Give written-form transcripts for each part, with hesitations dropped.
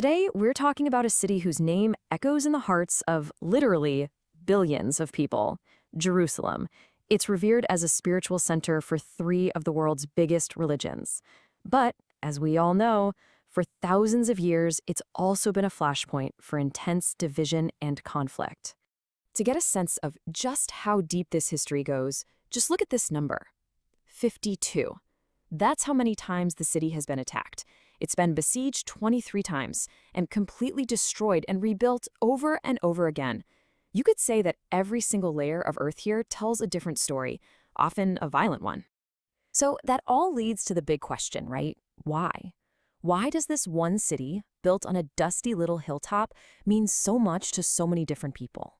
Today, we're talking about a city whose name echoes in the hearts of literally billions of people, Jerusalem. It's revered as a spiritual center for three of the world's biggest religions. But, as we all know, for thousands of years, it's also been a flashpoint for intense division and conflict. To get a sense of just how deep this history goes, just look at this number, 52. That's how many times the city has been attacked. It's been besieged 23 times and completely destroyed and rebuilt over and over again. You could say that every single layer of earth here tells a different story, often a violent one. So that all leads to the big question, right? Why? Why does this one city, built on a dusty little hilltop, mean so much to so many different people?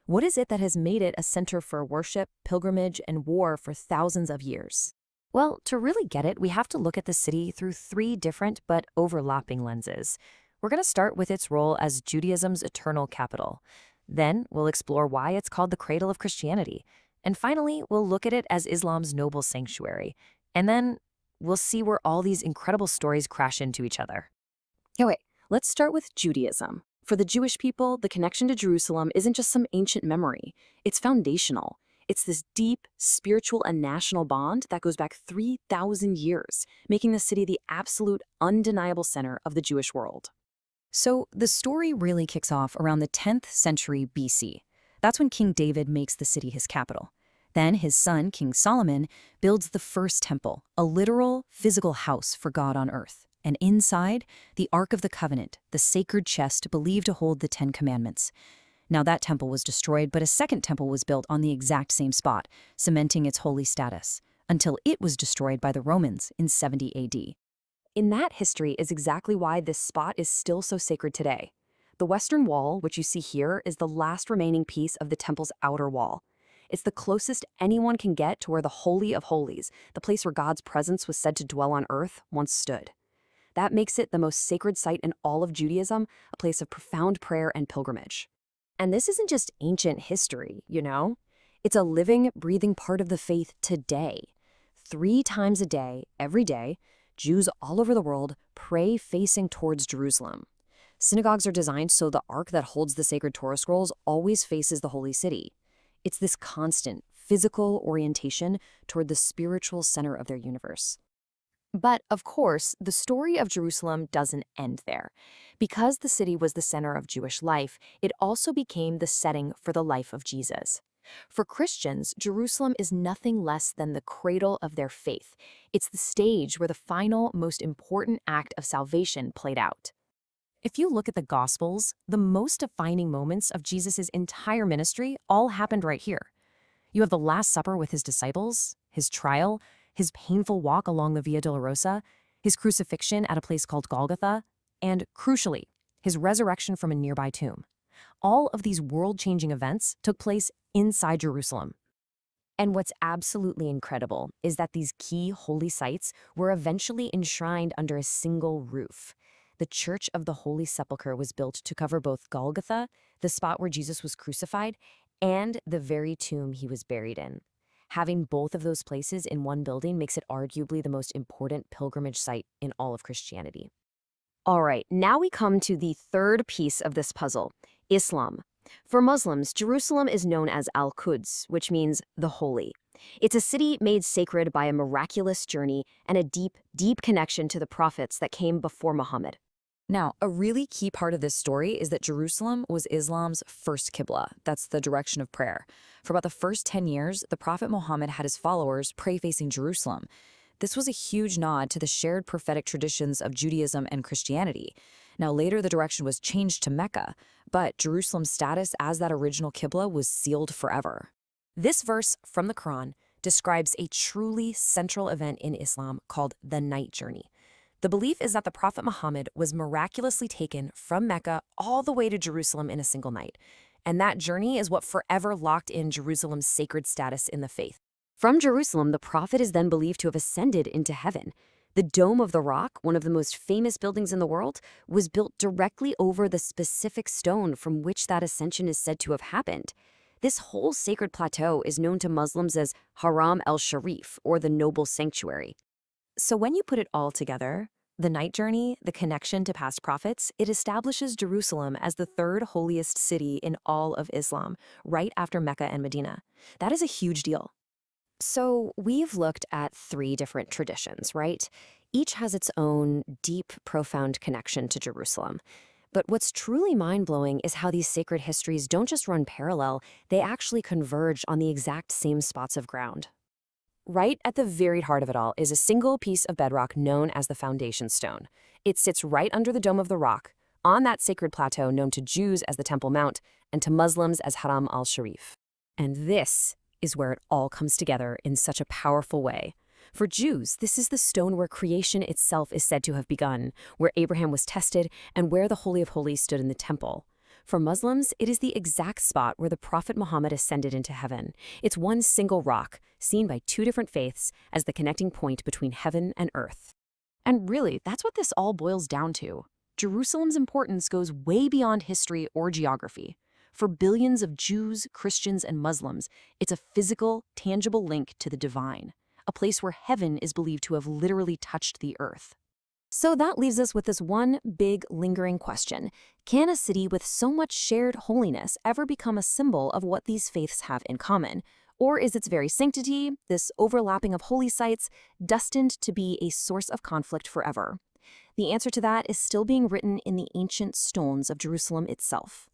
What is it that has made it a center for worship, pilgrimage, and war for thousands of years? Well, to really get it, we have to look at the city through three different but overlapping lenses. We're going to start with its role as Judaism's eternal capital. Then we'll explore why it's called the cradle of Christianity. And finally, we'll look at it as Islam's noble sanctuary. And then we'll see where all these incredible stories crash into each other. Okay, let's start with Judaism. For the Jewish people, the connection to Jerusalem isn't just some ancient memory. It's foundational. It's this deep, spiritual and national bond that goes back 3,000 years, making the city the absolute, undeniable center of the Jewish world. So the story really kicks off around the 10th century BC. That's when King David makes the city his capital. Then his son, King Solomon, builds the first temple, a literal, physical house for God on earth. And inside, the Ark of the Covenant, the sacred chest believed to hold the 10 Commandments. Now that temple was destroyed, but a second temple was built on the exact same spot, cementing its holy status, until it was destroyed by the Romans in 70 AD. In that history is exactly why this spot is still so sacred today. The western wall, which you see here, is the last remaining piece of the temple's outer wall. It's the closest anyone can get to where the Holy of Holies, the place where God's presence was said to dwell on earth, once stood. That makes it the most sacred site in all of Judaism, a place of profound prayer and pilgrimage. And this isn't just ancient history, you know? It's a living, breathing part of the faith today. 3 times a day, every day, Jews all over the world pray facing towards Jerusalem. Synagogues are designed so the ark that holds the sacred Torah scrolls always faces the holy city. It's this constant, physical orientation toward the spiritual center of their universe. But, of course, the story of Jerusalem doesn't end there. Because the city was the center of Jewish life, it also became the setting for the life of Jesus. For Christians, Jerusalem is nothing less than the cradle of their faith. It's the stage where the final, most important act of salvation played out. If you look at the Gospels, the most defining moments of Jesus' entire ministry all happened right here. You have the Last Supper with his disciples, his trial, his painful walk along the Via Dolorosa, his crucifixion at a place called Golgotha, and, crucially, his resurrection from a nearby tomb. All of these world-changing events took place inside Jerusalem. And what's absolutely incredible is that these key holy sites were eventually enshrined under a single roof. The Church of the Holy Sepulchre was built to cover both Golgotha, the spot where Jesus was crucified, and the very tomb he was buried in. Having both of those places in one building makes it arguably the most important pilgrimage site in all of Christianity. All right, now we come to the third piece of this puzzle, Islam. For Muslims, Jerusalem is known as Al-Quds, which means the holy. It's a city made sacred by a miraculous journey and a deep, deep connection to the prophets that came before Muhammad. Now, a really key part of this story is that Jerusalem was Islam's first Qibla, that's the direction of prayer. For about the first 10 years, the Prophet Muhammad had his followers pray facing Jerusalem. This was a huge nod to the shared prophetic traditions of Judaism and Christianity. Now, later the direction was changed to Mecca, but Jerusalem's status as that original Qibla was sealed forever. This verse from the Quran describes a truly central event in Islam called the night journey. The belief is that the Prophet Muhammad was miraculously taken from Mecca all the way to Jerusalem in a single night. And that journey is what forever locked in Jerusalem's sacred status in the faith. From Jerusalem, the Prophet is then believed to have ascended into heaven. The Dome of the Rock, one of the most famous buildings in the world, was built directly over the specific stone from which that ascension is said to have happened. This whole sacred plateau is known to Muslims as Haram el-Sharif, or the Noble Sanctuary. So when you put it all together, The night journey, the connection to past prophets, it establishes Jerusalem as the third holiest city in all of Islam, right after Mecca and Medina. That is a huge deal. So we've looked at three different traditions, right? Each has its own deep, profound connection to Jerusalem. But what's truly mind-blowing is how these sacred histories don't just run parallel, they actually converge on the exact same spots of ground. Right at the very heart of it all is a single piece of bedrock known as the foundation stone. It sits right under the dome of the rock, on that sacred plateau known to Jews as the Temple Mount and to Muslims as Haram al-Sharif. And this is where it all comes together in such a powerful way. For Jews, this is the stone where creation itself is said to have begun, where Abraham was tested, and where the Holy of Holies stood in the temple. For Muslims, it is the exact spot where the Prophet Muhammad ascended into heaven. It's one single rock, seen by two different faiths as the connecting point between heaven and earth. And really, that's what this all boils down to. Jerusalem's importance goes way beyond history or geography. For billions of Jews, Christians, and Muslims, it's a physical, tangible link to the divine, a place where heaven is believed to have literally touched the earth. So that leaves us with this one big, lingering question. Can a city with so much shared holiness ever become a symbol of what these faiths have in common? Or is its very sanctity, this overlapping of holy sites, destined to be a source of conflict forever? The answer to that is still being written in the ancient stones of Jerusalem itself.